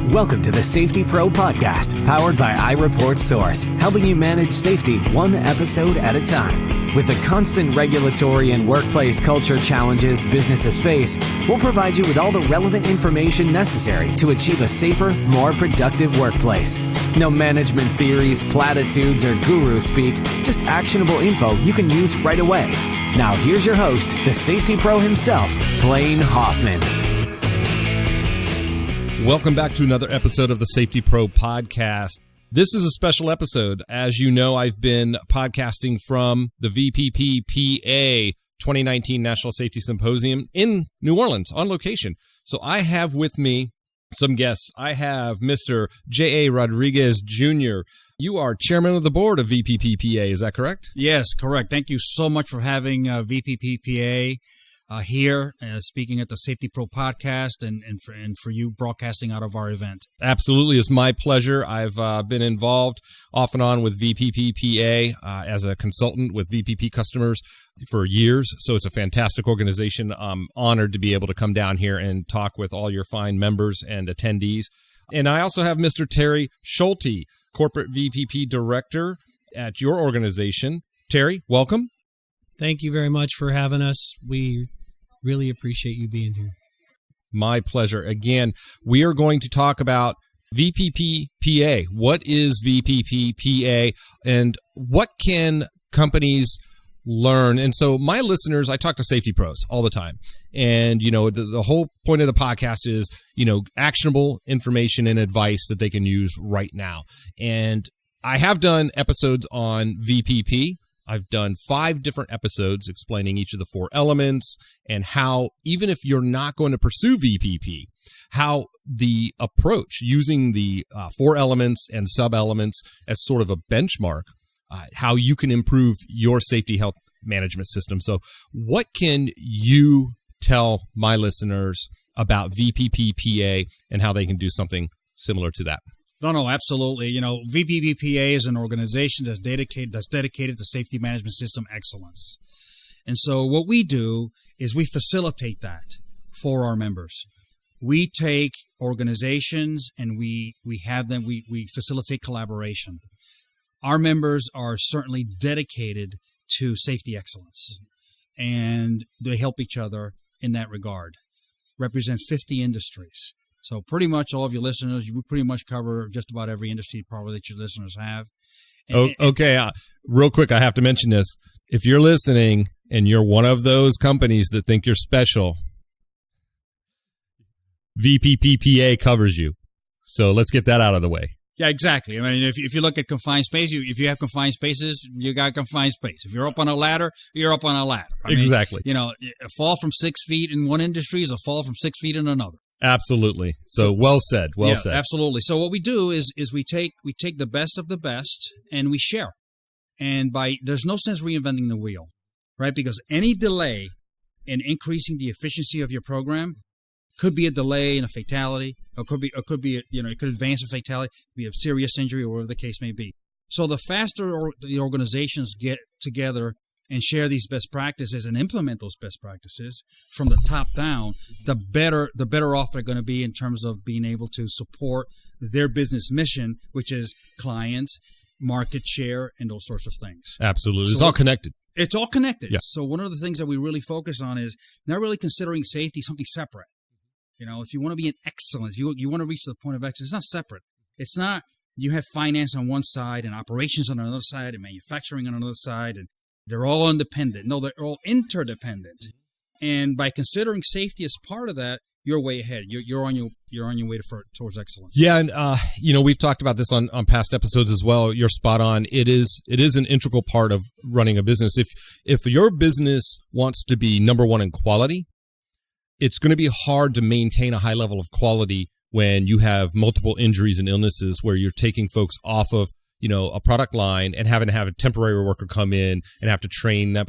Welcome to the Safety Pro Podcast, powered by iReportSource, helping you manage safety one episode at a time. With the constant regulatory and workplace culture challenges businesses face, we'll provide you with all the relevant information necessary to achieve a safer, more productive workplace. No management theories, platitudes, or guru speak, just actionable info you can use right away. Now here's your host, the Safety Pro himself, Blaine Hoffman. Welcome back to another episode of the Safety Pro Podcast. This is a special episode. As you know, I've been podcasting from the VPPPA 2019 National Safety Symposium in New Orleans on location. So I have with me some guests. I have Mr. J.A. Rodriguez Jr. You are chairman of the board of VPPPA, is that correct? Yes, correct. Thank you so much for having VPPPA here, speaking at the Safety Pro Podcast, and for you broadcasting out of our event. Absolutely. It's my pleasure. I've been involved off and on with VPPPA as a consultant with VPP customers for years, so it's a fantastic organization. I'm honored to be able to come down here and talk with all your fine members and attendees. And I also have Mr. Terry Schulte, Corporate VPP Director at your organization. Terry, welcome. Thank you very much for having us. We really appreciate you being here. My pleasure. Again, we are going to talk about VPPPA. What is VPPPA and what can companies learn? And so my listeners, I talk to safety pros all the time. And, you know, the whole point of the podcast is, you know, actionable information and advice that they can use right now. And I have done episodes on VPP. I've done 5 different episodes explaining each of the 4 elements and how, even if you're not going to pursue VPP, how the approach using the 4 elements and sub-elements as sort of a benchmark, how you can improve your safety health management system. So what can you tell my listeners about VPPPA and how they can do something similar to that? No, absolutely. You know, VPPPA is an organization that's dedicated to safety management system excellence. And so what we do is we facilitate that for our members. We take organizations and we facilitate collaboration. Our members are certainly dedicated to safety excellence, and they help each other in that regard. Represent 50 industries. So pretty much all of your listeners, we pretty much cover just about every industry probably that your listeners have. Okay, real quick, I have to mention this. If you're listening and you're one of those companies that think you're special, VPPPA covers you. So let's get that out of the way. Yeah, exactly. I mean, if you look at confined space, if you have confined spaces, you got confined space. If you're up on a ladder, you're up on a ladder. Exactly. You know, a fall from 6 feet in one industry is a fall from 6 feet in another. Absolutely. So well said. Well said. Absolutely. So what we do is we take the best of the best and we share. And there's no sense reinventing the wheel, right? Because any delay in increasing the efficiency of your program could be a delay in a fatality, or could be it could advance a fatality, be a serious injury, or whatever the case may be. So the faster the organizations get together and share these best practices and implement those best practices from the top down, the better off they're going to be in terms of being able to support their business mission, which is clients, market share, and those sorts of things. Absolutely. So it's all connected. It's all connected. Yeah. So one of the things that we really focus on is not really considering safety something separate. You know, if you want to be an excellence, you want to reach the point of excellence, it's not separate. It's not you have finance on one side and operations on another side and manufacturing on another side, and they're all independent. No, they're all interdependent. And by considering safety as part of that, you're way ahead. You're on your way towards excellence. Yeah, and we've talked about this on past episodes as well. You're spot on. It is an integral part of running a business. If your business wants to be number one in quality, it's going to be hard to maintain a high level of quality when you have multiple injuries and illnesses where you're taking folks off of a product line and having to have a temporary worker come in and have to train them,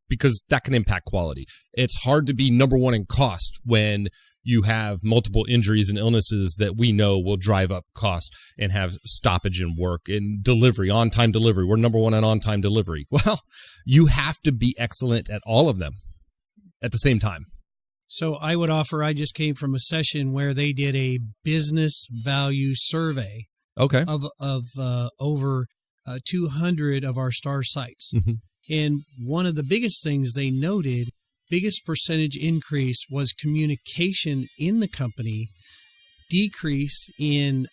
because that can impact quality. It's hard to be number one in cost when you have multiple injuries and illnesses that we know will drive up cost and have stoppage in work and delivery, on-time delivery. We're number one in on-time delivery. Well, you have to be excellent at all of them at the same time. So I would offer, I just came from a session where they did a business value survey Okay. of over 200 of our STAR sites. Mm-hmm. And one of the biggest things they noted, biggest percentage increase was communication in the company, decrease in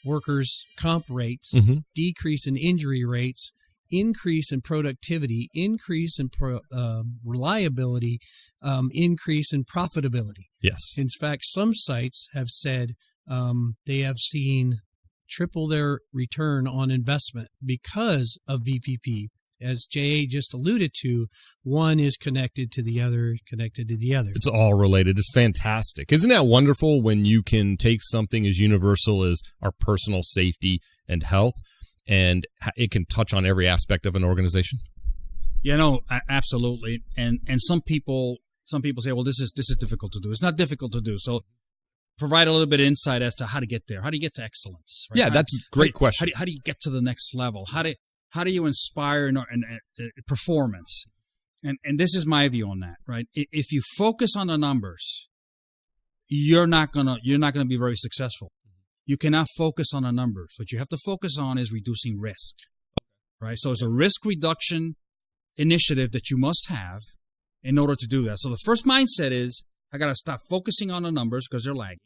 workers' comp rates, Mm-hmm. decrease in injury rates, increase in productivity, increase in reliability, increase in profitability. Yes. In fact, some sites have said they have seen triple their return on investment because of VPP. As J.A. just alluded to, one is connected to the other, connected to the other. It's all related. It's fantastic. Isn't that wonderful when you can take something as universal as our personal safety and health, and it can touch on every aspect of an organization? Yeah, no, absolutely. And some people say, well, this is difficult to do. It's not difficult to do. So provide a little bit of insight as to how to get there. How do you get to excellence? Right? Yeah, that's a great question. How do you get to the next level? How do you inspire performance? And this is my view on that, right? If you focus on the numbers, you're not gonna be very successful. You cannot focus on the numbers. What you have to focus on is reducing risk, right? So it's a risk reduction initiative that you must have in order to do that. So the first mindset is, I got to stop focusing on the numbers because they're lagging.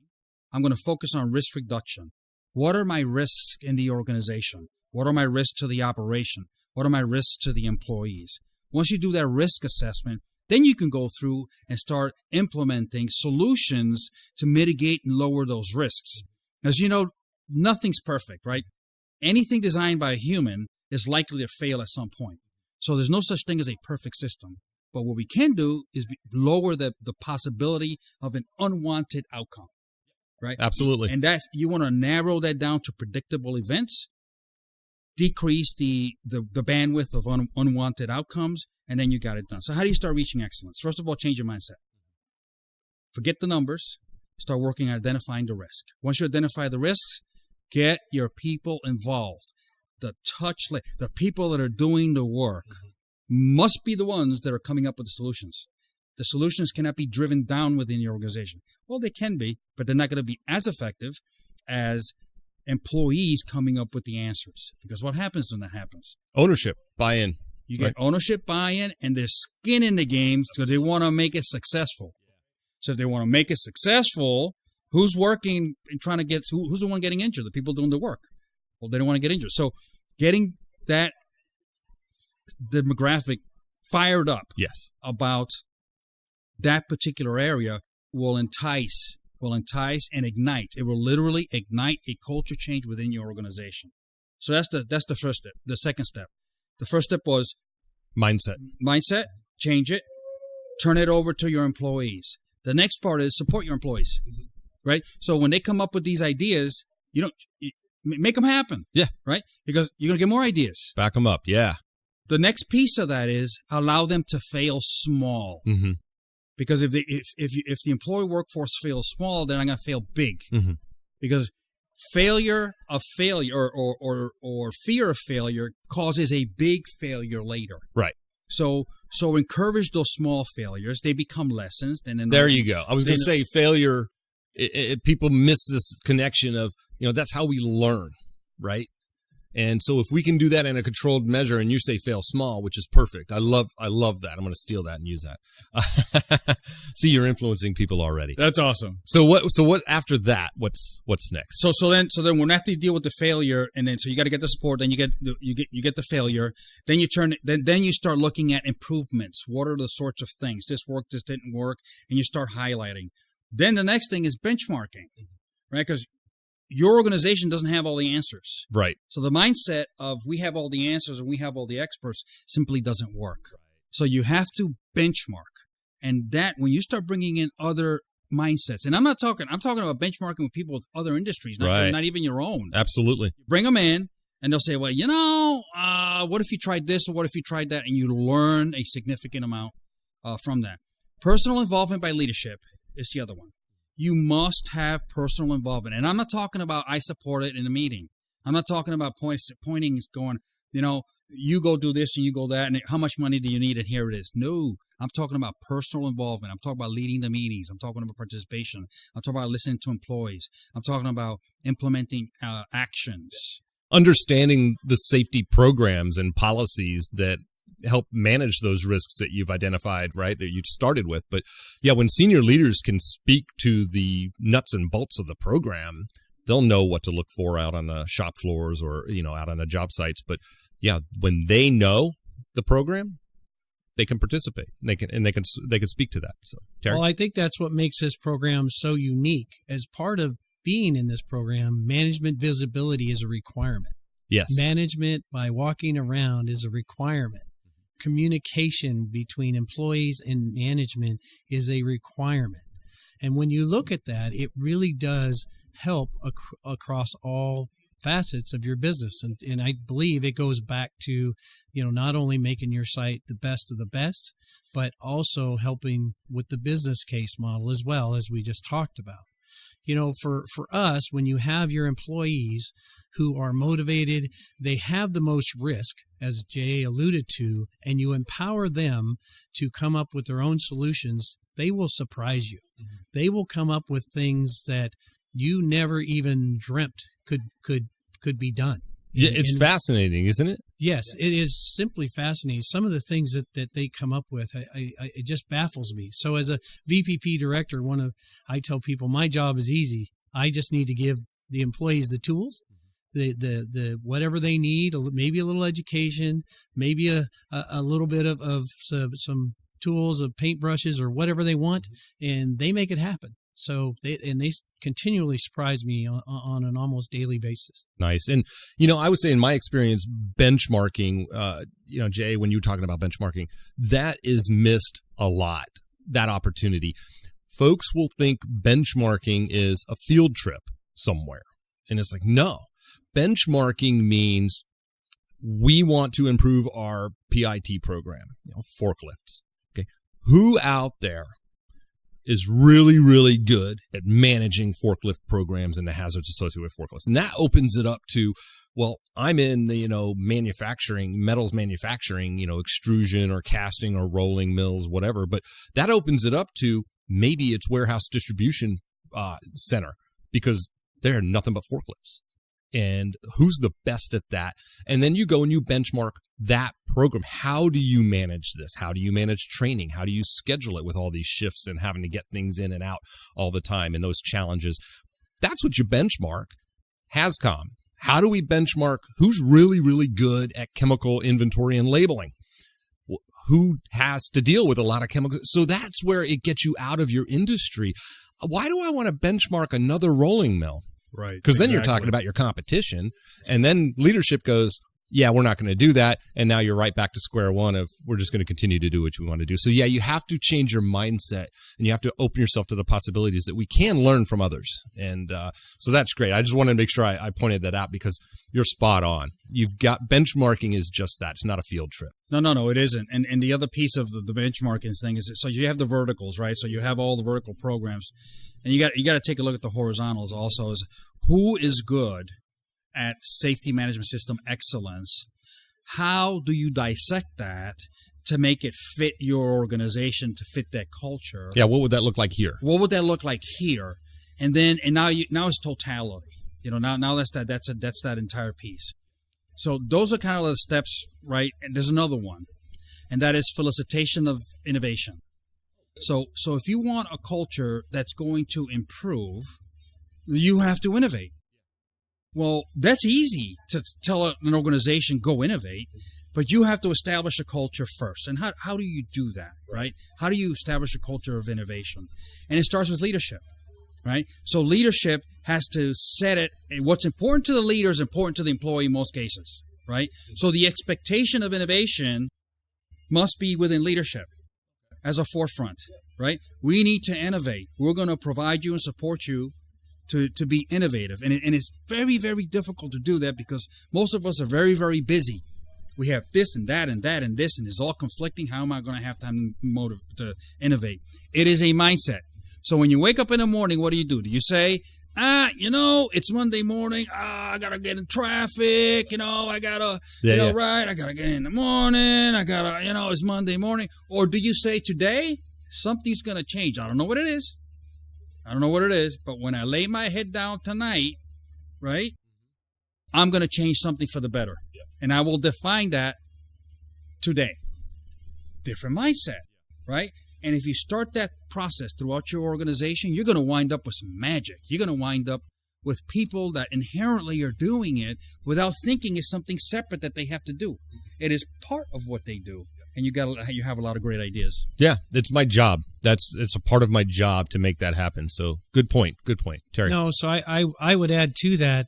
I'm going to focus on risk reduction. What are my risks in the organization? What are my risks to the operation? What are my risks to the employees? Once you do that risk assessment, then you can go through and start implementing solutions to mitigate and lower those risks. As you know, nothing's perfect, right? Anything designed by a human is likely to fail at some point. So there's no such thing as a perfect system. But what we can do is lower the possibility of an unwanted outcome, right? Absolutely. And you want to narrow that down to predictable events, decrease the bandwidth of unwanted outcomes, and then you got it done. So how do you start reaching excellence? First of all, change your mindset. Forget the numbers. Start working on identifying the risk. Once you identify the risks, get your people involved. The people that are doing the work must be the ones that are coming up with the solutions. The solutions cannot be driven down within your organization. Well, they can be, but they're not going to be as effective as employees coming up with the answers. Because what happens when that happens? Ownership, buy-in. You get ownership, buy-in, and there's skin in the game because they want to make it successful. So if they want to make it successful, who's working and trying to get, who's the one getting injured? The people doing the work. Well, they don't want to get injured. So getting that demographic fired up about that particular area will entice and ignite. It will literally ignite a culture change within your organization. So that's the first step. The second step. The first step was mindset, change it, turn it over to your employees. The next part is support your employees, right? So when they come up with these ideas, you make them happen. Yeah. Right? Because you're going to get more ideas. Back them up. Yeah. The next piece of that is allow them to fail small. Mm-hmm. Because if the employee workforce fails small, then I'm going to fail big. Mm-hmm. Because fear of failure or fear of failure causes a big failure later. Right. So encourage those small failures. They become lessons. And then there you go. I was going to say failure. People miss this connection of, that's how we learn, right? And so if we can do that in a controlled measure, and you say fail small, which is perfect. I love that. I'm going to steal that and use that. See, you're influencing people already. That's awesome. So what after that? What's next? So then when after you deal with the failure, and then so you got to get the support, then you get the failure, then you start looking at improvements. What are the sorts of things? This worked, this didn't work, and you start highlighting. Then the next thing is benchmarking, right? Because your organization doesn't have all the answers. Right. So the mindset of we have all the answers and we have all the experts simply doesn't work. So you have to benchmark. And that when you start bringing in other mindsets, and I'm talking about benchmarking with people with other industries, not even your own. Absolutely. Bring them in and they'll say, well, what if you tried this or what if you tried that? And you learn a significant amount from that. Personal involvement by leadership is the other one. You must have personal involvement. And I'm not talking about I support it in a meeting. I'm not talking about pointing going, you go do this and you go that, and how much money do you need, and here it is. No, I'm talking about personal involvement. I'm talking about leading the meetings. I'm talking about participation. I'm talking about listening to employees. I'm talking about implementing actions. Understanding the safety programs and policies that help manage those risks that you've identified, right, that you started with. But yeah, when senior leaders can speak to the nuts and bolts of the program, they'll know what to look for out on the shop floors or, out on the job sites. But yeah, when they know the program, they can participate. They can speak to that. So, Terry? Well, I think that's what makes this program so unique. As part of being in this program, management visibility is a requirement. Yes. Management by walking around is a requirement. Communication between employees and management is a requirement. And when you look at that, it really does help across all facets of your business. And I believe it goes back to, not only making your site the best of the best, but also helping with the business case model as well, as we just talked about. For us, when you have your employees who are motivated, they have the most risk, as Jay alluded to, and you empower them to come up with their own solutions, they will surprise you. Mm-hmm. They will come up with things that you never even dreamt could be done. Yeah, it's fascinating, isn't it? Yes, it is simply fascinating. Some of the things that they come up with, it just baffles me. So as a VPP director, I tell people my job is easy. I just need to give the employees the tools, the whatever they need, maybe a little education, maybe a little bit of some tools, of paintbrushes or whatever they want, and they make it happen. So they continually surprise me on an almost daily basis. Nice. And, I would say in my experience, benchmarking, Jay, when you were talking about benchmarking, that is missed a lot, that opportunity. Folks will think benchmarking is a field trip somewhere. And it's like, no, benchmarking means we want to improve our PIT program, forklifts. Okay. Who out there is really, really good at managing forklift programs and the hazards associated with forklifts? And that opens it up to, well, I'm in, manufacturing, metals manufacturing, extrusion or casting or rolling mills, whatever. But that opens it up to maybe it's warehouse distribution center, because they're nothing but forklifts. And who's the best at that? And then you go and you benchmark that program. How do you manage this? How do you manage training? How do you schedule it with all these shifts and having to get things in and out all the time and those challenges? That's what you benchmark. HAZCOM. How do we benchmark who's really, really good at chemical inventory and labeling? Who has to deal with a lot of chemicals? So that's where it gets you out of your industry. Why do I want to benchmark another rolling mill? Right. Because then you're talking about your competition, and then leadership goes, yeah, we're not going to do that. And now you're right back to square one of we're just going to continue to do what you want to do. So yeah, you have to change your mindset, and you have to open yourself to the possibilities that we can learn from others. And so that's great. I just wanted to make sure I pointed that out, because you're spot on. You've got benchmarking is just that. It's not a field trip. No, it isn't. And the other piece of the benchmarking thing is, so you have the verticals, right? So you have all the vertical programs, and you got to take a look at the horizontals also. Is who is good at safety management system excellence? How do you dissect that to make it fit your organization, to fit that culture? Yeah, what would that look like here? What would that look like here? And now it's totality. Now that's that entire piece. So those are kind of the steps, right? And there's another one, and that is felicitation of innovation. So if you want a culture that's going to improve, you have to innovate. Well, that's easy to tell an organization, go innovate, but you have to establish a culture first. And how do you do that, right? How do you establish a culture of innovation? And it starts with leadership, right? So leadership has to set it. What's important to the leader is important to the employee in most cases, right? So the expectation of innovation must be within leadership as a forefront, right? We need to innovate. We're going to provide you and support you to be innovative. And it's very, very difficult to do that, because most of us are very, very busy. We have this and that and that and this, and it's all conflicting. How am I going to have time to innovate? It is a mindset. So when you wake up in the morning, what do? You say, It's Monday morning. I got to get in traffic. I got to, right. I got to get in the morning. I got to, it's Monday morning. Or do you say today something's going to change? I don't know what it is. But when I lay my head down tonight, right, I'm going to change something for the better. Yeah. And I will define that today. Different mindset, right? And if you start that process throughout your organization, you're going to wind up with some magic. You're going to wind up with people that inherently are doing it without thinking it's something separate that they have to do. It is part of what they do. And you have a lot of great ideas. Yeah, it's my job. It's a part of my job to make that happen. So good point, Terry. No, so I would add to that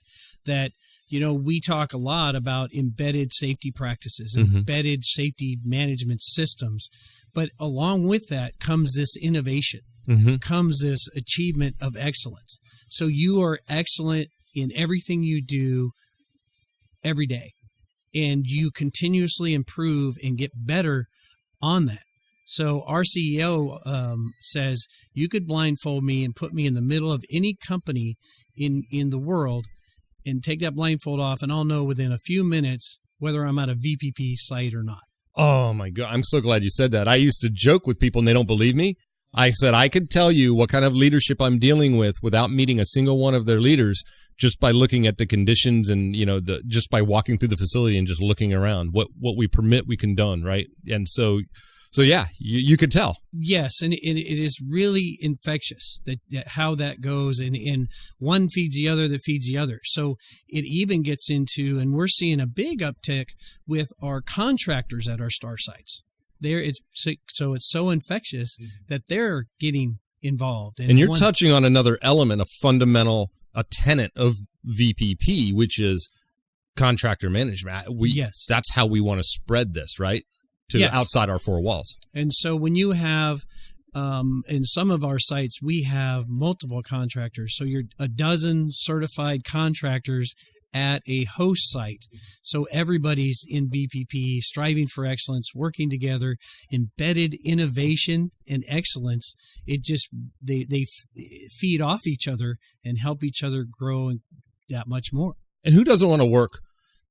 we talk a lot about embedded safety practices, embedded safety management systems, but along with that comes this innovation, comes this achievement of excellence. So you are excellent in everything you do every day. And you continuously improve and get better on that. So our CEO says, you could blindfold me and put me in the middle of any company in the world and take that blindfold off, and I'll know within a few minutes whether I'm at a VPP site or not. Oh, my God. I'm so glad you said that. I used to joke with people, and they don't believe me. I said I could tell you what kind of leadership I'm dealing with without meeting a single one of their leaders, just by looking at the conditions and just by walking through the facility and just looking around. What we permit, we condone, right? And so yeah, you could tell. Yes, and it is really infectious that how that goes, and one feeds the other that feeds the other. So it even gets into, and we're seeing a big uptick with our contractors at our STAR sites. It's so infectious that they're getting involved. And you're touching on another element, a tenet of VPP, which is contractor management. Yes. That's how we want to spread this, right? To outside our four walls. And so when you have, in some of our sites, we have multiple contractors. So you're a dozen certified contractors at a host site. So everybody's in VPP, striving for excellence, working together, embedded innovation and excellence. It just, they feed off each other and help each other grow that much more. And who doesn't want to work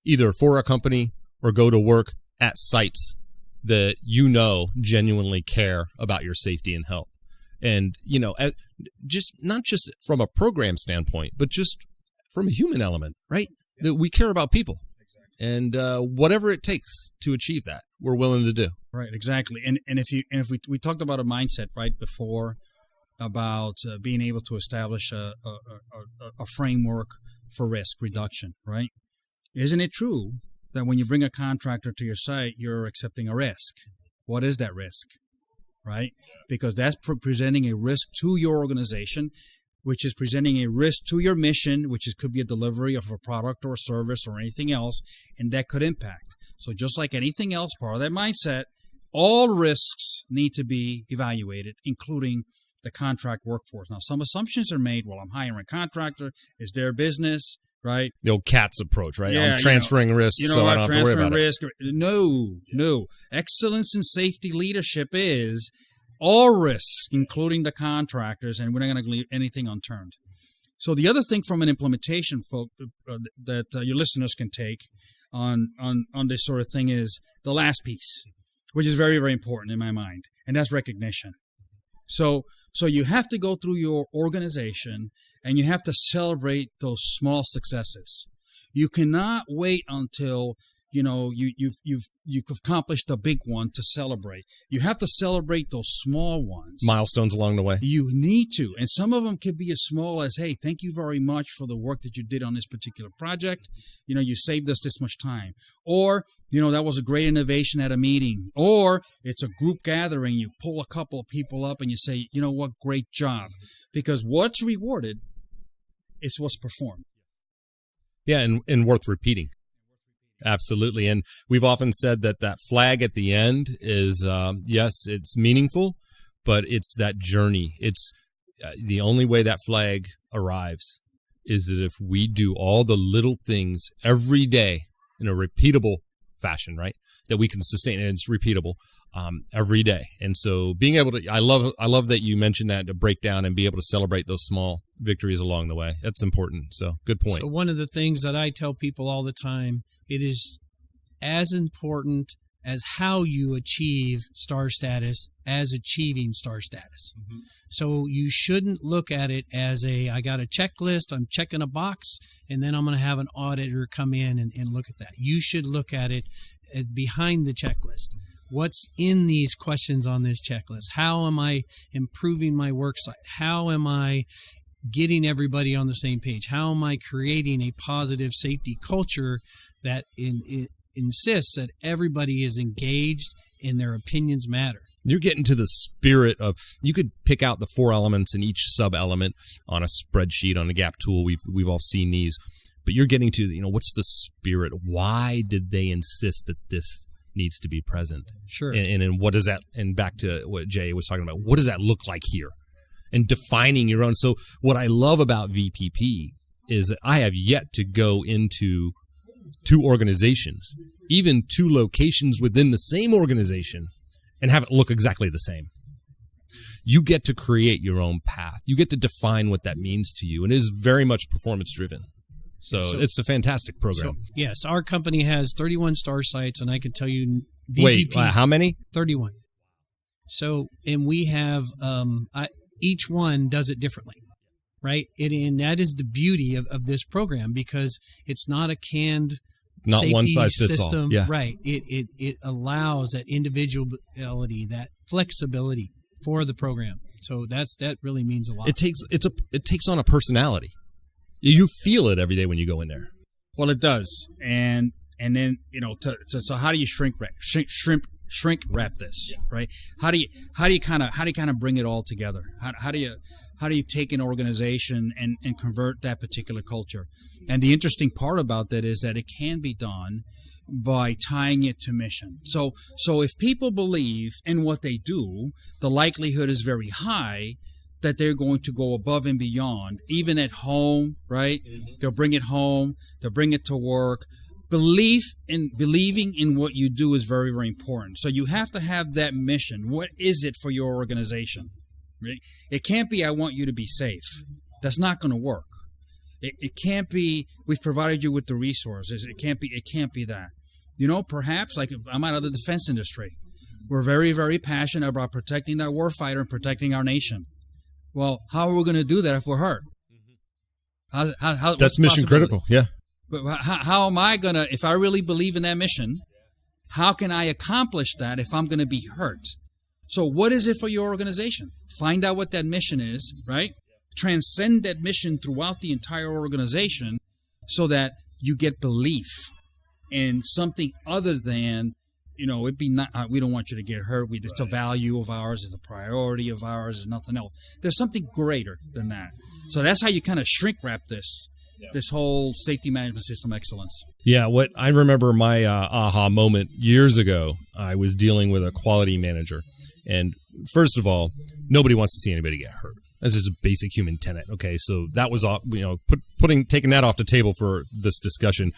either for a company or go to work at sites that genuinely care about your safety and health? And, just not just from a program standpoint, but just from a human element, right? Yeah. That we care about people. Exactly. And whatever it takes to achieve that, we're willing to do. Right, exactly. And if we talked about a mindset right before about being able to establish a framework for risk reduction, right? Isn't it true that when you bring a contractor to your site, you're accepting a risk? What is that risk, right? Because that's presenting a risk to your organization, which is presenting a risk to your mission, which could be a delivery of a product or a service or anything else, and that could impact. So just like anything else, part of that mindset, all risks need to be evaluated, including the contract workforce. Now, some assumptions are made. Well, I'm hiring a contractor. It's their business, right? The old CATS approach, right? Yeah, I'm transferring risks, so I don't have to worry about it. No. Excellence in safety leadership is all risks, including the contractors, and we're not going to leave anything unturned. So the other thing from an implementation that your listeners can take on this sort of thing is the last piece, which is very, very important in my mind, and that's recognition. So you have to go through your organization and you have to celebrate those small successes. You cannot wait until you've accomplished a big one to celebrate. You have to celebrate those small ones. Milestones along the way. You need to. And some of them could be as small as, hey, thank you very much for the work that you did on this particular project. You saved us this much time. Or, that was a great innovation at a meeting. Or it's a group gathering. You pull a couple of people up and you say, you know what, great job. Because what's rewarded is what's performed. Yeah, and worth repeating. Absolutely. And we've often said that flag at the end is, yes, it's meaningful, but it's that journey. It's the only way that flag arrives is that if we do all the little things every day in a repeatable fashion, right, that we can sustain, and it's repeatable every day. And so being able to, I love that you mentioned that, to break down and be able to celebrate those small victories along the way. That's important. So good point. So one of the things that I tell people all the time, it is as important as how you achieve star status as achieving star status. Mm-hmm. So you shouldn't look at it as I got a checklist, I'm checking a box, and then I'm going to have an auditor come in and look at that. You should look at it behind the checklist. What's in these questions on this checklist? How am I improving my work site? How am I getting everybody on the same page? How am I creating a positive safety culture that insists that everybody is engaged and their opinions matter? You're getting to the spirit of, you could pick out the 4 elements in each sub-element on a spreadsheet, on a Gap tool. We've all seen these. But you're getting to, what's the spirit? Why did they insist that this needs to be present? Sure. And what does that, and back to what Jay was talking about, what does that look like here? And defining your own. So what I love about VPP is that I have yet to go into 2 organizations, even 2 locations within the same organization, and have it look exactly the same. You get to create your own path. You get to define what that means to you, and it is very much performance driven. So it's a fantastic program. So, yes, our company has 31 star sites, and I can tell you VPP, wait, how many? 31. So, and we have each one does it differently, right? And that is the beauty of this program, because it's not a canned not one size fits system, all. Yeah. Right? It allows that individuality, that flexibility for the program. So that really means a lot. It takes on a personality. You feel it every day when you go in there. Well, it does, and then so how do you shrink wrap this, right? How do you kind of bring it all together? How do you take an organization and convert that particular culture? And the interesting part about that is that it can be done by tying it to mission. So if people believe in what they do, the likelihood is very high that they're going to go above and beyond, even at home, right? Mm-hmm. They'll bring it home, they'll bring it to work. Believing in what you do is very, very important. So you have to have that mission. What is it for your organization? Right? It can't be, I want you to be safe. That's not going to work. It can't be, we've provided you with the resources. It can't be that. Perhaps like if I'm out of the defense industry. We're very, very passionate about protecting our warfighter and protecting our nation. Well, how are we going to do that if we're hurt? That's mission critical, yeah. But how am I going to, if I really believe in that mission, how can I accomplish that if I'm going to be hurt? So what is it for your organization? Find out what that mission is, right? Transcend that mission throughout the entire organization so that you get belief in something other than, it'd be not, we don't want you to get hurt. It's a value of ours, it's a priority of ours, it's nothing else. There's something greater than that. So that's how you kind of shrink wrap this whole safety management system excellence. Yeah, what I remember my aha moment years ago, I was dealing with a quality manager. And first of all, nobody wants to see anybody get hurt. That's just a basic human tenet. Okay, so that was, taking that off the table for this discussion.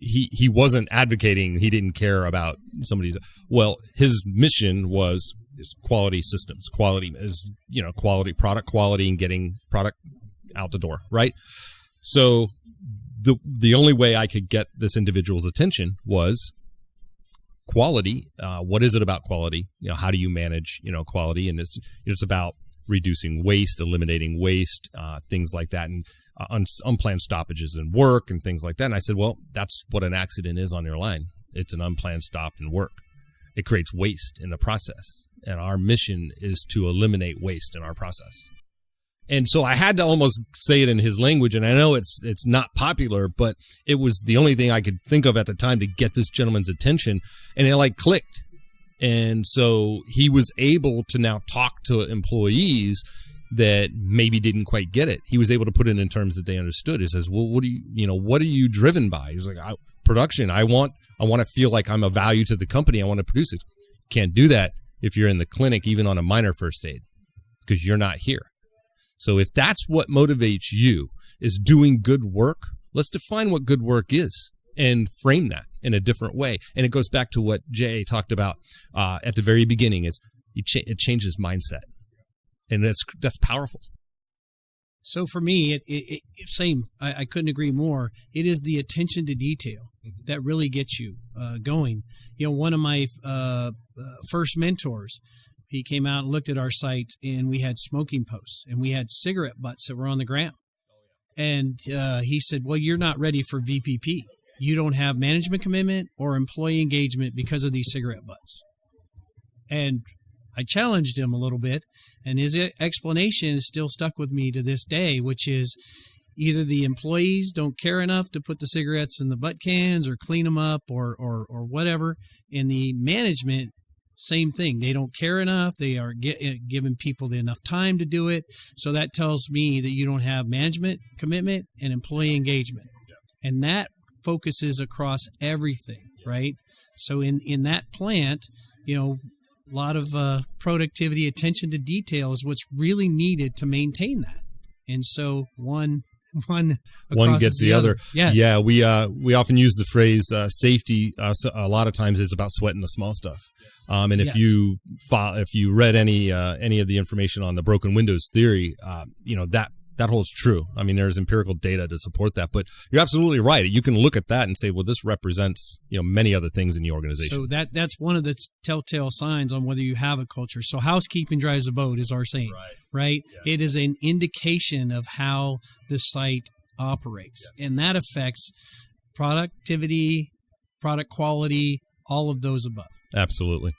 He wasn't advocating. He didn't care about somebody's. Well, his mission was quality systems. Quality is quality, product quality, and getting product out the door. Right. So the only way I could get this individual's attention was quality. What is it about quality? How do you manage quality? And it's about reducing waste, eliminating waste, things like that, and unplanned stoppages in work and things like that. And I said, well, that's what an accident is on your line. It's an unplanned stop in work. It creates waste in the process. And our mission is to eliminate waste in our process. And so I had to almost say it in his language, and I know it's not popular, but it was the only thing I could think of at the time to get this gentleman's attention, and it clicked. And so he was able to now talk to employees that maybe didn't quite get it. He was able to put it in terms that they understood. He says, well, what are you driven by? He's like, production. I want to feel like I'm a value to the company. I want to produce it. Can't do that if you're in the clinic, even on a minor first aid, because you're not here. So if that's what motivates you, is doing good work, let's define what good work is and frame that in a different way. And it goes back to what Jay talked about at the very beginning, is it changes mindset. And that's powerful. So for me, same. I couldn't agree more. It is the attention to detail that really gets you going. One of my first mentors, he came out and looked at our site, and we had smoking posts, and we had cigarette butts that were on the ground. And he said, well, you're not ready for VPP. You don't have management commitment or employee engagement because of these cigarette butts. And I challenged him a little bit, and his explanation is still stuck with me to this day, which is either the employees don't care enough to put the cigarettes in the butt cans or clean them up or whatever, and the management, same thing. They don't care enough. They are giving people enough time to do it. So that tells me that you don't have management commitment and employee engagement. And that focuses across everything, right? So in that plant, a lot of productivity, attention to detail is what's really needed to maintain that. And so one gets the other. Yes. Yeah, we often use the phrase safety. A lot of times it's about sweating the small stuff. And if you read any of the information on the broken windows theory, that holds true. I mean, there's empirical data to support that, but you're absolutely right. You can look at that and say, well, this represents, many other things in the organization. So that's one of the telltale signs on whether you have a culture. So housekeeping drives the boat is our saying, right? Yeah. It is an indication of how the site operates, and that affects productivity, product quality, all of those above. Absolutely.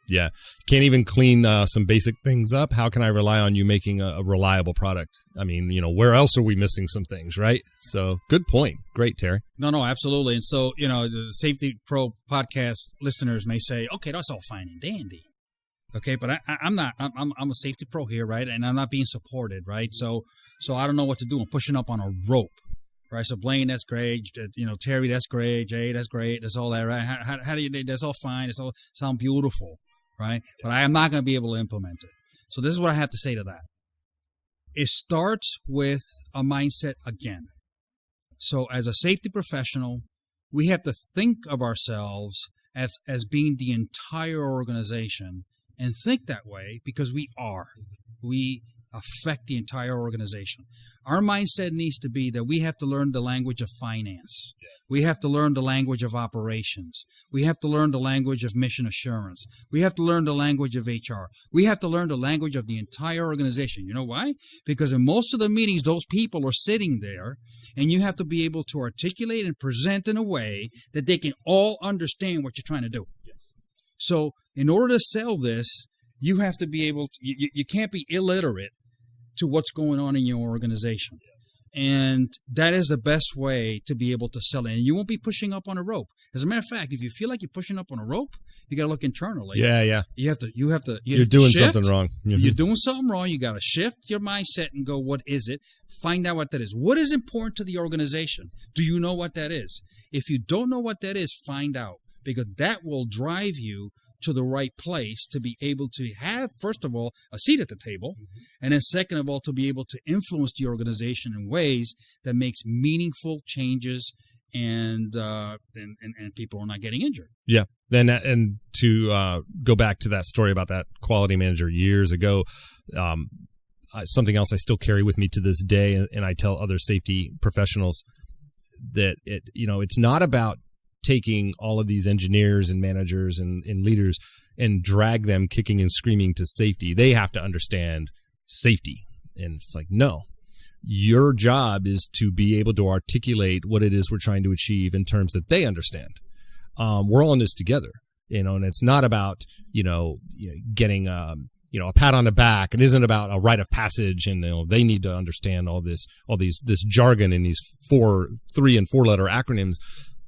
Yeah. Can't even clean some basic things up. How can I rely on you making a reliable product? I mean, where else are we missing some things, right? So good point. Great, Terry. No, absolutely. And so, the Safety Pro podcast listeners may say, okay, that's all fine and dandy. Okay, but I'm not. I'm a safety pro here, right? And I'm not being supported, right? So I don't know what to do. I'm pushing up on a rope. Right, so Blaine, that's great. Terry, that's great. Jay, that's great. That's all that, right? How do you? That's all fine. It's all sound beautiful, right? But I am not going to be able to implement it. So this is what I have to say to that. It starts with a mindset again. So as a safety professional, we have to think of ourselves as being the entire organization, and think that way because we are. We affect the entire organization. Our mindset needs to be that we have to learn the language of finance. Yes. We have to learn the language of operations. We have to learn the language of mission assurance. We have to learn the language of HR. We have to learn the language of the entire organization. You know why? Because in most of the meetings, those people are sitting there, and you have to be able to articulate and present in a way that they can all understand what you're trying to do. Yes. So in order to sell this, you have to be able to, you can't be illiterate to what's going on in your organization. Yes. And that is the best way to be able to sell it. And you won't be pushing up on a rope. As a matter of fact, if you feel like you're pushing up on a rope, you got to look internally. Yeah. You're doing something wrong. Mm-hmm. You're doing something wrong. You got to shift your mindset and go, what is it? Find out what that is. What is important to the organization? Do you know what that is? If you don't know what that is, find out, because that will drive you to the right place to be able to have, first of all, a seat at the table, and then second of all, to be able to influence the organization in ways that makes meaningful changes and people are not getting injured. Yeah. Then and to go back to that story about that quality manager years ago, something else I still carry with me to this day, and I tell other safety professionals that it's not about taking all of these engineers and managers and leaders and drag them kicking and screaming to safety. They have to understand safety. And it's like, no, your job is to be able to articulate what it is we're trying to achieve in terms that they understand. We're all in this together, and it's not about, getting, a pat on the back. It isn't about a rite of passage, and they need to understand this jargon in these 3 and 4 letter acronyms.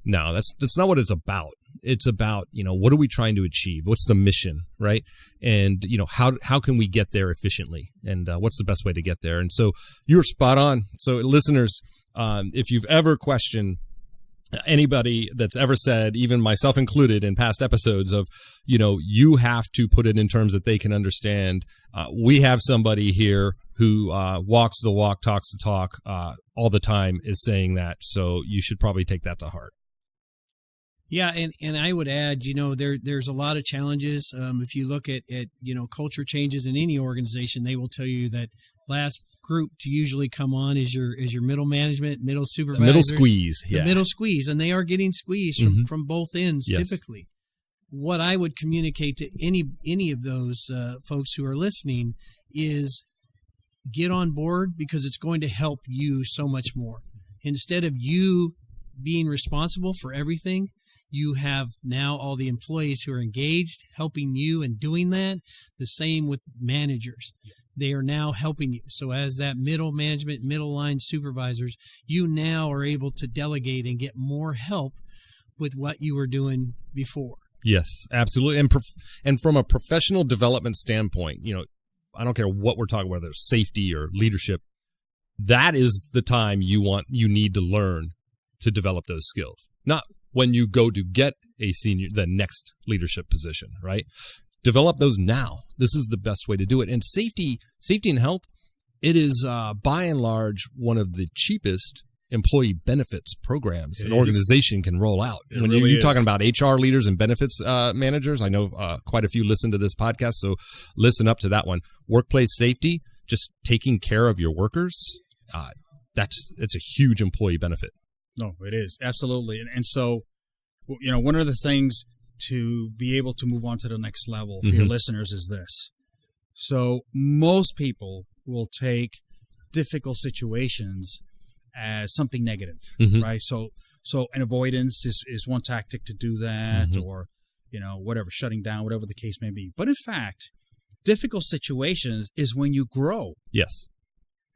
No, that's not what it's about. It's about, what are we trying to achieve? What's the mission, right? And, how can we get there efficiently? And what's the best way to get there? And so you're spot on. So listeners, if you've ever questioned anybody that's ever said, even myself included in past episodes of, you have to put it in terms that they can understand. We have somebody here who walks the walk, talks the talk all the time is saying that. So you should probably take that to heart. Yeah, and I would add, there's a lot of challenges. If you look at culture changes in any organization, they will tell you that last group to usually come on is your middle management, middle supervisors, middle squeeze, the middle squeeze, and they are getting squeezed from both ends typically. What I would communicate to any of those folks who are listening is get on board, because it's going to help you so much more. Instead of you being responsible for everything, you have now all the employees who are engaged, helping you in doing that. The same with managers. They are now helping you. So as that middle management, middle line supervisors, you now are able to delegate and get more help with what you were doing before. Yes, absolutely. And from a professional development standpoint, I don't care what we're talking about, whether it's safety or leadership, that is the time you need to learn to develop those skills. Not when you go to get the next leadership position, right? Develop those now. This is the best way to do it. And safety and health, it is by and large one of the cheapest employee benefits programs an organization can roll out. When you're talking about HR leaders and benefits managers, I know quite a few listen to this podcast, so listen up to that one. Workplace safety, just taking care of your workers, it's a huge employee benefit. No, it is. Absolutely. And so, one of the things to be able to move on to the next level for your listeners is this. So most people will take difficult situations as something negative, right? So an avoidance is one tactic to do that, or, whatever, shutting down, whatever the case may be. But in fact, difficult situations is when you grow. Yes.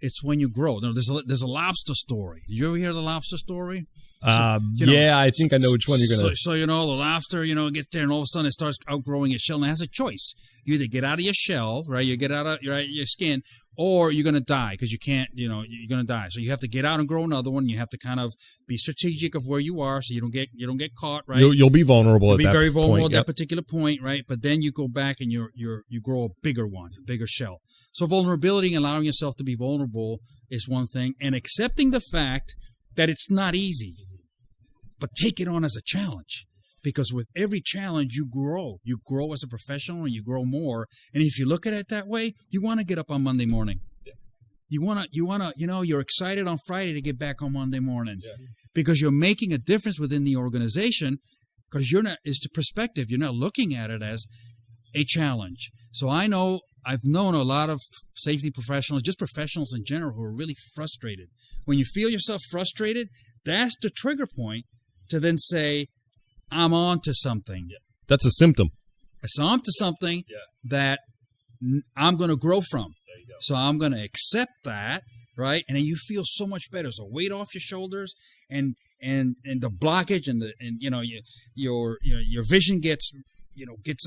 It's when you grow. Now, there's a lobster story. Did you ever hear the lobster story? Yeah, I think I know which one you're going to... So, the lobster, gets there, and all of a sudden it starts outgrowing its shell, and it has a choice. You either get out of your shell, right? You get out of your skin, or you're going to die, because you can't, you're going to die. So you have to get out and grow another one. You have to kind of be strategic of where you are, so you don't get caught, right? You'll be vulnerable at that point. You'll be very vulnerable at that particular point, right? But then you go back and you grow a bigger one, a bigger shell. So vulnerability and allowing yourself to be vulnerable is one thing, and accepting the fact that it's not easy, but take it on as a challenge, because with every challenge you grow as a professional, and you grow more. And if you look at it that way, you want to get up on Monday morning. Yeah. You want to, you're excited on Friday to get back on Monday morning, because you're making a difference within the organization, because it's the perspective. You're not looking at it as a challenge. So I've known a lot of safety professionals, just professionals in general, who are really frustrated. When you feel yourself frustrated, that's the trigger point to then say, I'm on to something. Yeah. That's a symptom. It's on to something that I'm going to grow from. There you go. So I'm going to accept that, right? And then you feel so much better. So weight off your shoulders, and the blockage and your vision gets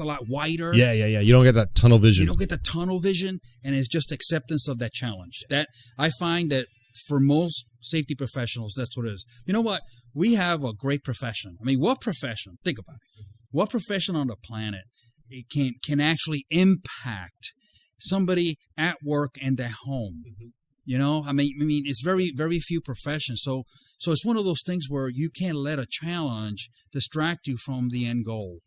a lot wider. Yeah. You don't get that tunnel vision. You don't get the tunnel vision, and it's just acceptance of that challenge. That I find that for most safety professionals, that's what it is. You know what? We have a great profession. I mean, what profession? Think about it. What profession on the planet it can actually impact somebody at work and at home? I mean, it's very, very few professions. So it's one of those things where you can't let a challenge distract you from the end goal,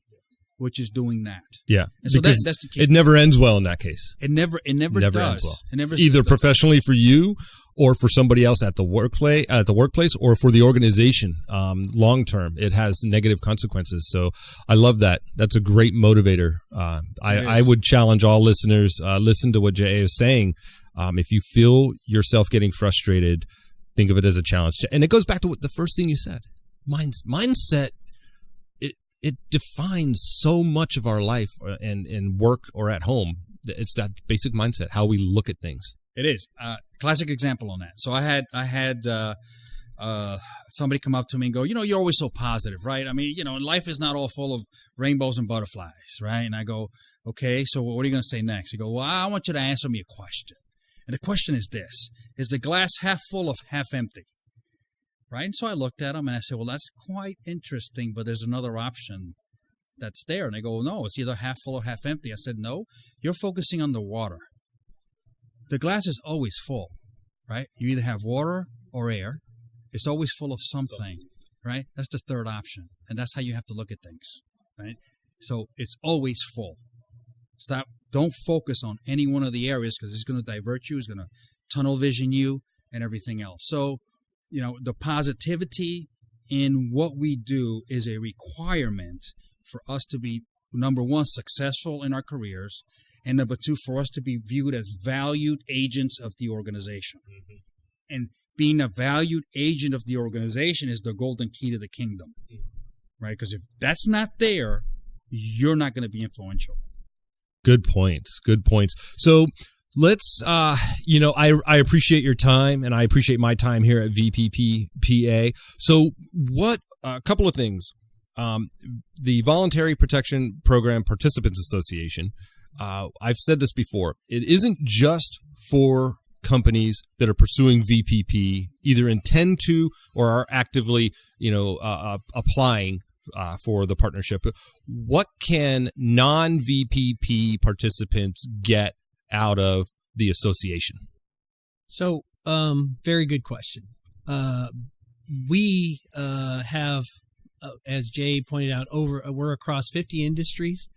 which is doing that. Yeah, and so because that's the key. It never ends well in that case. It never does. Ends well. It never either does. Professionally for you, or for somebody else at the workplace, or for the organization. Long term, it has negative consequences. So I love that. That's a great motivator. I would challenge all listeners. Listen to what J.A. is saying. If you feel yourself getting frustrated, think of it as a challenge. And it goes back to the first thing you said. Mindset. It defines so much of our life in work or at home. It's that basic mindset, how we look at things. It is. Classic example on that. So I had somebody come up to me and go, you're always so positive, right? I mean, life is not all full of rainbows and butterflies, right? And I go, okay, so what are you going to say next? He go, well, I want you to answer me a question. And the question is this: is the glass half full or half empty? Right? And so I looked at him and I said, well, that's quite interesting, but there's another option that's there. And they go, no, it's either half full or half empty. I said, no, you're focusing on the water. The glass is always full, right? You either have water or air. It's always full of something, right? That's the third option. And that's how you have to look at things, right? So it's always full. Don't focus on any one of the areas because it's going to divert you, it's going to tunnel vision you and everything else. So, the positivity in what we do is a requirement for us to be, number one, successful in our careers, and number two, for us to be viewed as valued agents of the organization. Mm-hmm. And being a valued agent of the organization is the golden key to the kingdom, right? Because if that's not there, you're not going to be influential. Good points. So let's, I appreciate your time, and I appreciate my time here at VPPPA. So a couple of things. The Voluntary Protection Program Participants Association, I've said this before, it isn't just for companies that are pursuing VPP, either intend to or are actively, applying for the partnership. What can non-VPP participants get out of the association? So, very good question. We have, as Jay pointed out, we're across 50 industries.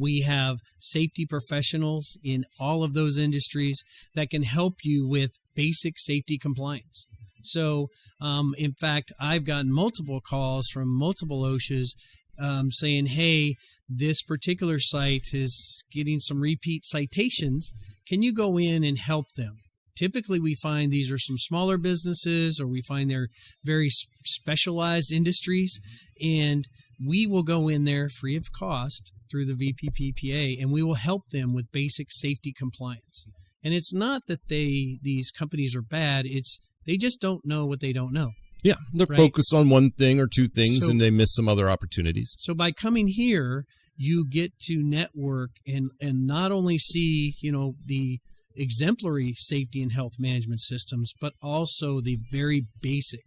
We have safety professionals in all of those industries that can help you with basic safety compliance. So, in fact, I've gotten multiple calls from multiple OSHAs saying, hey, this particular site is getting some repeat citations. Can you go in and help them? Typically, we find these are some smaller businesses, or we find they're very specialized industries, and we will go in there free of cost through the VPPPA, and we will help them with basic safety compliance. And it's not that these companies are bad, it's they just don't know what they don't know. Yeah, they're focused on one thing or two things, and they miss some other opportunities. So by coming here, you get to network and not only see, the exemplary safety and health management systems, but also the very basic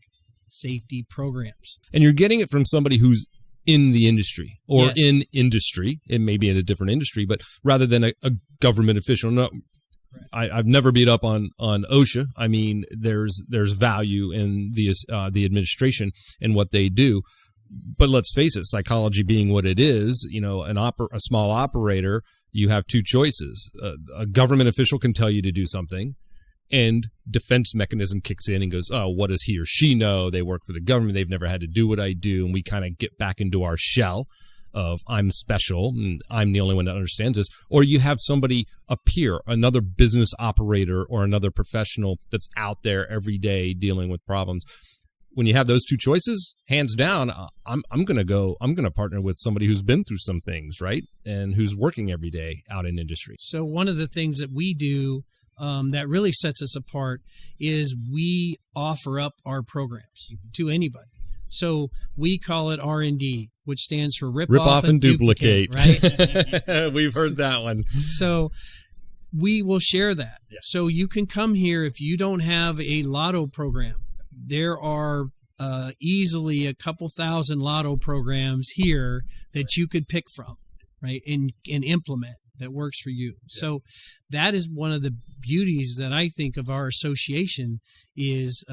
safety programs. And you're getting it from somebody who's in the industry or Yes. in industry. It may be in a different industry, but rather than a government official. No, I've never beat up on OSHA. I mean, there's value in the administration and what they do. But let's face it, psychology being what it is, a small operator, you have two choices. A government official can tell you to do something, and defense mechanism kicks in and goes, oh, what does he or she know? They work for the government. They've never had to do what I do. And we kind of get back into our shell of I'm special and I'm the only one that understands this. Or you have somebody, a peer, another business operator or another professional that's out there every day dealing with problems. When you have those two choices, hands down, I'm going to partner with somebody who's been through some things, right? And who's working every day out in industry. So one of the things that we do that really sets us apart is we offer up our programs to anybody. So we call it R&D, which stands for rip off and duplicate, right? We've heard that one. So we will share that. Yeah. So you can come here if you don't have a lotto program. There are easily a couple thousand lotto programs here that you could pick from, right, and implement that works for you. Yeah. So that is one of the beauties that I think of our association is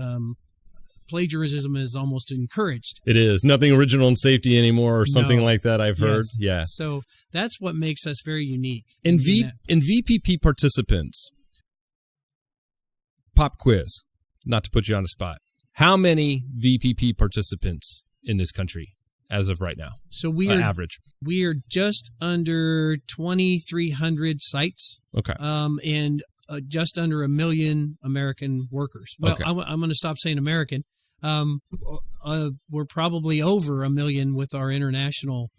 plagiarism is almost encouraged. It is. Nothing original in safety anymore or something like that, I've heard. Yes. Yeah. So that's what makes us very unique. In VPP participants, pop quiz, not to put you on the spot. How many VPP participants in this country as of right now? So we are average. We are just under 2,300 sites. Okay. And just under 1 million American workers. Well, okay. I'm going to stop saying American. We're probably over 1 million with our international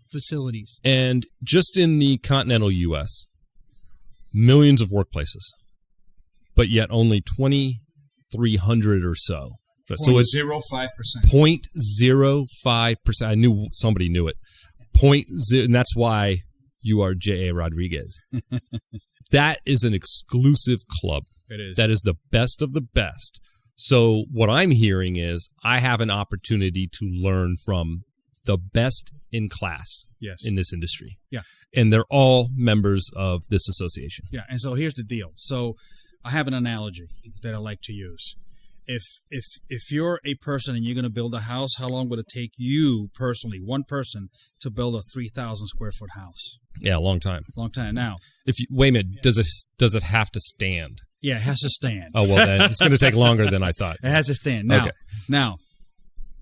facilities. And just in the continental U.S., millions of workplaces, but yet only 2,300 or so. So it's 0.05%. 0.05%. I knew somebody knew it. 0.0, and that's why you are J.A. Rodriguez. That is an exclusive club. It is. That is the best of the best. So what I'm hearing is I have an opportunity to learn from the best in class in this industry. Yeah. And they're all members of this association. Yeah. And so here's the deal. So I have an analogy that I like to use. if you're a person and you're going to build a house, how long would it take you personally, one person, to build a 3,000 square foot house? Yeah, a long time. Long time. Now, Wait a minute, does it have to stand? yeah, it has to stand. Oh, well, then it's going to take longer than I thought. It has to stand. Now,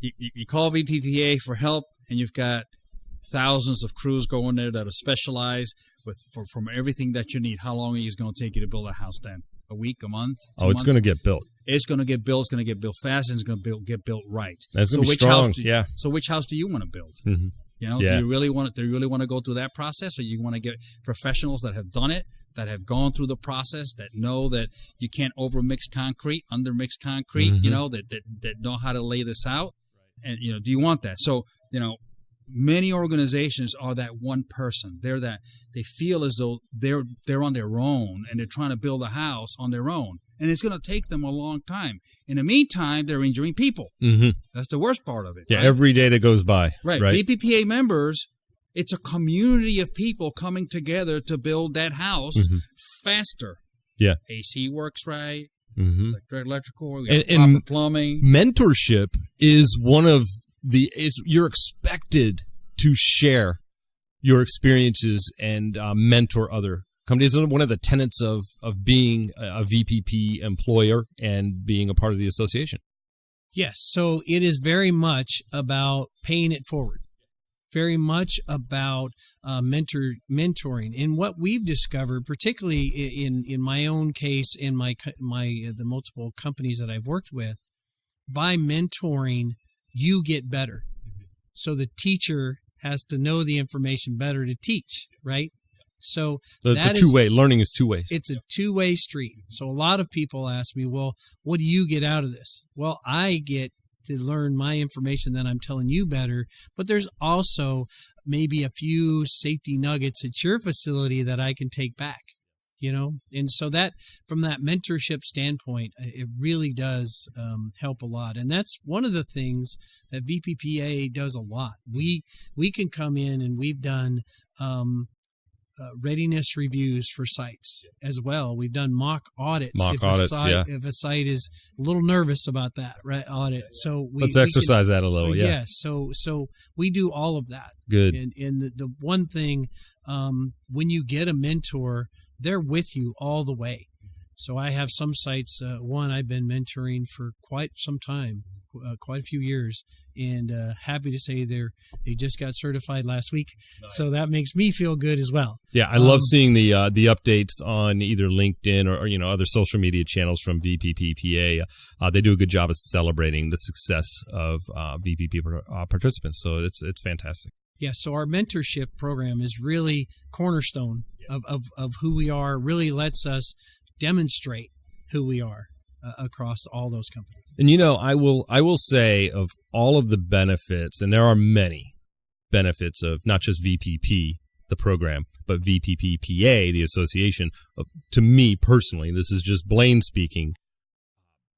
you call VPPA for help, and you've got thousands of crews going there that are specialized from everything that you need. How long is it going to take you to build a house then? A week, a month? 2 months? It's going to get built. It's going to get built. It's going to get built fast, and it's going to get built right. That's going to be strong. So which house do you want to build? Mm-hmm. You know, yeah. do you really want to go through that process, or you want to get professionals that have done it, that have gone through the process, that know that you can't overmix concrete, undermix concrete, mm-hmm. you know, that know how to lay this out, and you know, do you want that? So you know, many organizations are that one person. They feel as though they're on their own and they're trying to build a house on their own, and it's going to take them a long time. In the meantime, they're injuring people. Mm-hmm. That's the worst part of it. Yeah, right? every day that goes by. Right. VPPA members, it's a community of people coming together to build that house mm-hmm. faster. Yeah. AC works right. Mm-hmm. Electrical, we got proper plumbing. Mentorship is one of you're expected to share your experiences and mentor other companies. It's one of the tenets of being a VPP employer and being a part of the association. Yes, so it is very much about paying it forward. Very much about mentoring. And what we've discovered, particularly in my own case, in the multiple companies that I've worked with, by mentoring, you get better. So the teacher has to know the information better to teach, right? So it's a two-way. Learning is two ways. It's a two-way street. So a lot of people ask me, well, what do you get out of this? Well, I get to learn my information that I'm telling you better, but there's also maybe a few safety nuggets at your facility that I can take back, you know? And so that, from that mentorship standpoint, it really does help a lot. And that's one of the things that VPPA does a lot. We can come in, and we've done readiness reviews for sites as well. We've done mock audits. If a site is a little nervous about that audit. So let's exercise that a little. Yeah. Yes. So we do all of that. Good. And the one thing, when you get a mentor, they're with you all the way. So I have some sites, one I've been mentoring for quite some time, quite a few years, and happy to say they just got certified last week. Nice. So that makes me feel good as well. Yeah, I love seeing the updates on either LinkedIn or you know, other social media channels from VPPPA. They do a good job of celebrating the success of VPP participants. So it's fantastic. Yeah, so our mentorship program is really cornerstone of who we are. Really lets us demonstrate who we are across all those companies. And you know, I will say, of all of the benefits, and there are many benefits of not just VPP, the program, but VPPPA, the association. To me personally, this is just Blaine speaking,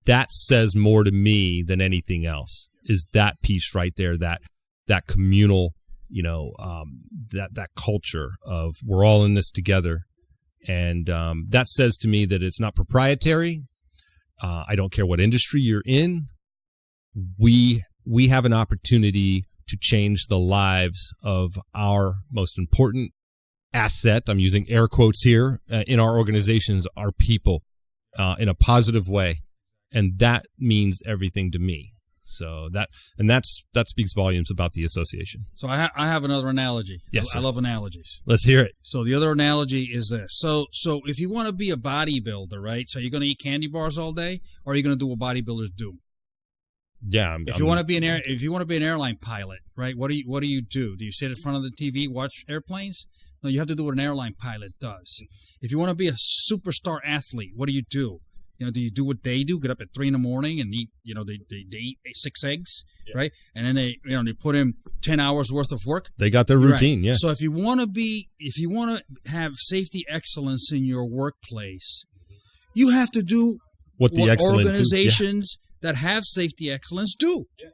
that says more to me than anything else, is that piece right there, that communal, you know, that culture of we're all in this together. And that says to me that it's not proprietary. I don't care what industry you're in. We have an opportunity to change the lives of our most important asset. I'm using air quotes here in our organizations, our people, in a positive way, and that means everything to me. So that speaks volumes about the association. So I have another analogy. Yes, sir. I love analogies. Let's hear it. So the other analogy is this. So if you want to be a bodybuilder, right? So you're going to eat candy bars all day, or are you going to do what bodybuilders do? Yeah. If you want to be an airline pilot, right? What do you do? Do you sit in front of the TV, watch airplanes? No, you have to do what an airline pilot does. If you want to be a superstar athlete, what do? You know, do you do what they do? Get up at 3 a.m. and eat, you know, they eat 6 eggs, yeah, right? And then they put in 10 hours worth of work. They got their routine, right. Yeah. So if you want to have safety excellence in your workplace, you have to do what organizations that have safety excellence do. Yeah.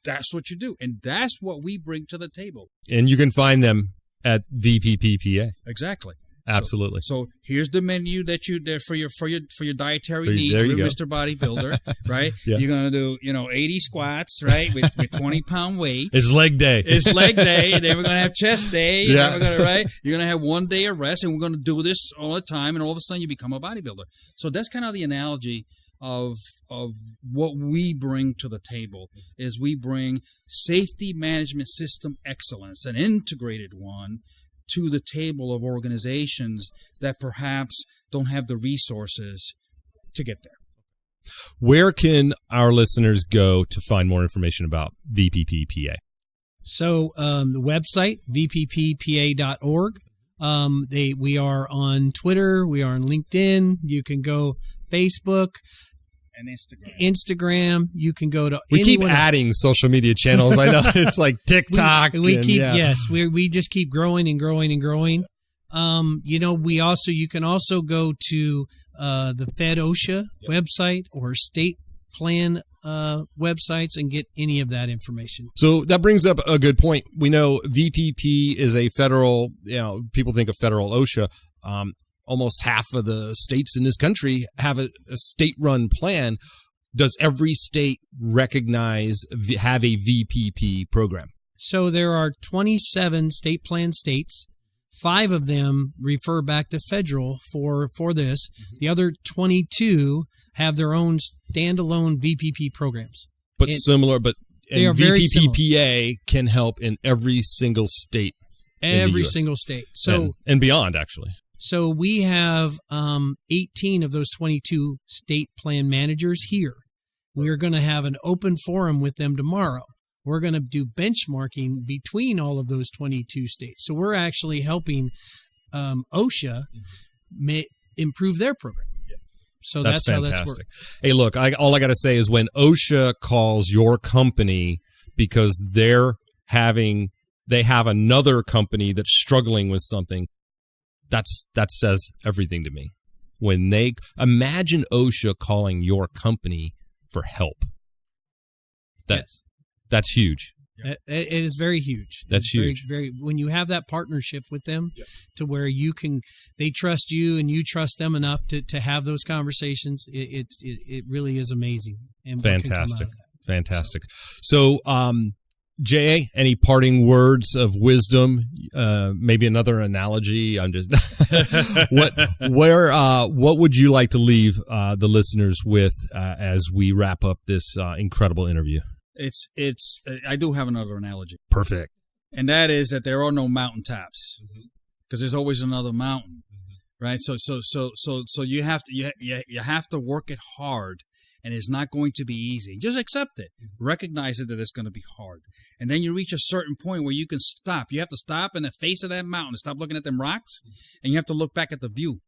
That's what you do. And that's what we bring to the table. And you can find them at VPPPA. Exactly. Absolutely. So here's the menu that you there for your dietary needs, there you go. Mr. Bodybuilder, right? Yeah. You're gonna do 80 squats, right, with 20-pound weights. It's leg day. It's leg day, and then we're gonna have chest day. And Yeah. then we're gonna You're gonna have 1 day of rest, and we're gonna do this all the time, and all of a sudden you become a bodybuilder. So that's kind of the analogy of what we bring to the table. Is we bring safety management system excellence, an integrated one, to the table of organizations that perhaps don't have the resources to get there. Where can our listeners go to find more information about VPPPA? So the website, VPPPA.org. We are on Twitter. We are on LinkedIn. You can go Facebook. And Instagram. You can go to. We keep adding social media channels. I know it's like TikTok. We just keep growing and growing and growing. You can also go to the Fed OSHA website or state plan websites and get any of that information. So that brings up a good point. We know VPP is a federal. People think of federal OSHA. Almost half of the states in this country have a state-run plan. Does every state have a VPP program? So there are 27 state plan states. 5 of them refer back to federal for this. The other 22 have their own standalone VPP programs. But similar, they are very similar. VPPPA can help in every single state. Every single state. So and beyond, actually. So we have 18 of those 22 state plan managers here. We are going to have an open forum with them tomorrow. We're going to do benchmarking between all of those 22 states. So we're actually helping OSHA improve their program. So that's how that's working. Hey, look, all I got to say is when OSHA calls your company because they have another company that's struggling with something, that says everything to me. When they imagine OSHA calling your company for help, that's huge. It is very huge. That's huge. Very, when you have that partnership with them, to where they trust you and you trust them enough to have those conversations. It really is amazing. And Fantastic. So, J.A., any parting words of wisdom? Maybe another analogy. I'm just what would you like to leave the listeners with as we wrap up this incredible interview? I do have another analogy. Perfect. And that is that there are no mountaintops, because there's always another mountain, right? So you have to work it hard. And it's not going to be easy. Just accept it. Recognize it that it's going to be hard. And then you reach a certain point where you can stop. You have to stop in the face of that mountain. Stop looking at them rocks. And you have to look back at the view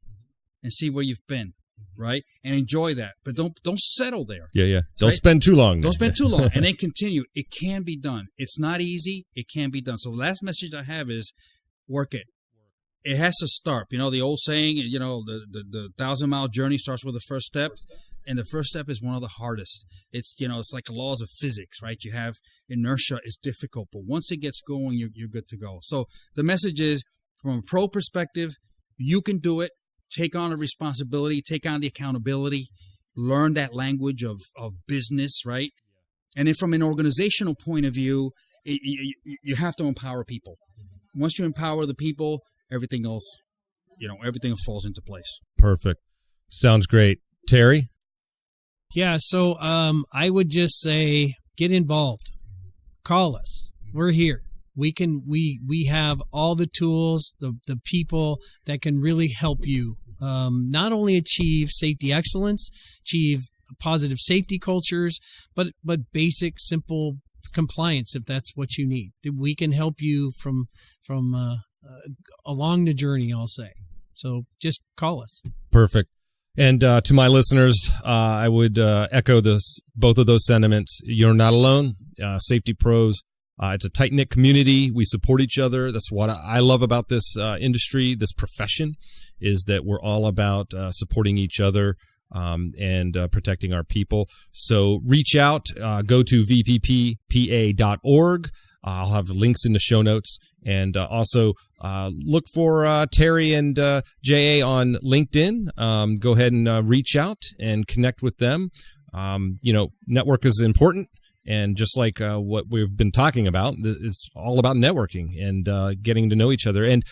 and see where you've been, right? And enjoy that. But don't settle there. Yeah. Don't spend too long. Don't spend too long. And then continue. It can be done. It's not easy. It can be done. So the last message I have is work it. It has to start. The old saying, the 1,000-mile journey starts with the first step. And the first step is one of the hardest. It's like the laws of physics, right? You have inertia. It's difficult. But once it gets going, you're good to go. So the message is, from a pro perspective, you can do it. Take on the responsibility. Take on the accountability. Learn that language of business, right? And then from an organizational point of view, you have to empower people. Once you empower the people, everything else, everything falls into place. Perfect. Sounds great. Terry? Yeah, so I would just say get involved. Call us. We're here. We have all the tools, the people that can really help you not only achieve safety excellence, achieve positive safety cultures, but basic, simple compliance if that's what you need. We can help you from along the journey, I'll say. So just call us. Perfect. And to my listeners, I would echo both of those sentiments. You're not alone. Safety pros. It's a tight-knit community. We support each other. That's what I love about this industry, this profession, is that we're all about supporting each other. and protecting our people. So reach out, go to VPPPA.org. I'll have links in the show notes, and also look for Terry and JA on LinkedIn. Go ahead and reach out and connect with them. Network is important. And just like what we've been talking about, it's all about networking and getting to know each other. And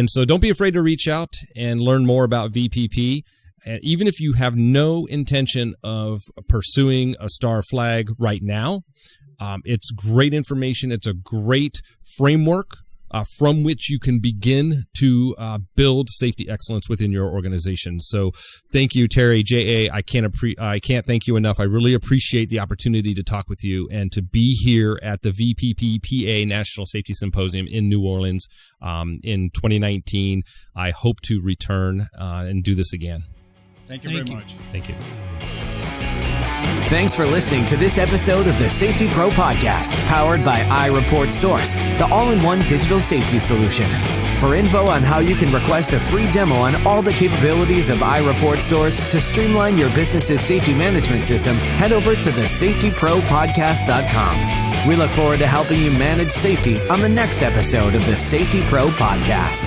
so don't be afraid to reach out and learn more about VPP. And even if you have no intention of pursuing a STAR flag right now, it's great information. It's a great framework from which you can begin to build safety excellence within your organization. So thank you, Terry, JA. I can't thank you enough. I really appreciate the opportunity to talk with you and to be here at the VPPPA National Safety Symposium in New Orleans in 2019. I hope to return and do this again. Thank you very much. Thank you. Thanks for listening to this episode of the Safety Pro Podcast, powered by iReportSource, the all-in-one digital safety solution. For info on how you can request a free demo on all the capabilities of iReportSource to streamline your business's safety management system, head over to thesafetypropodcast.com. We look forward to helping you manage safety on the next episode of the Safety Pro Podcast.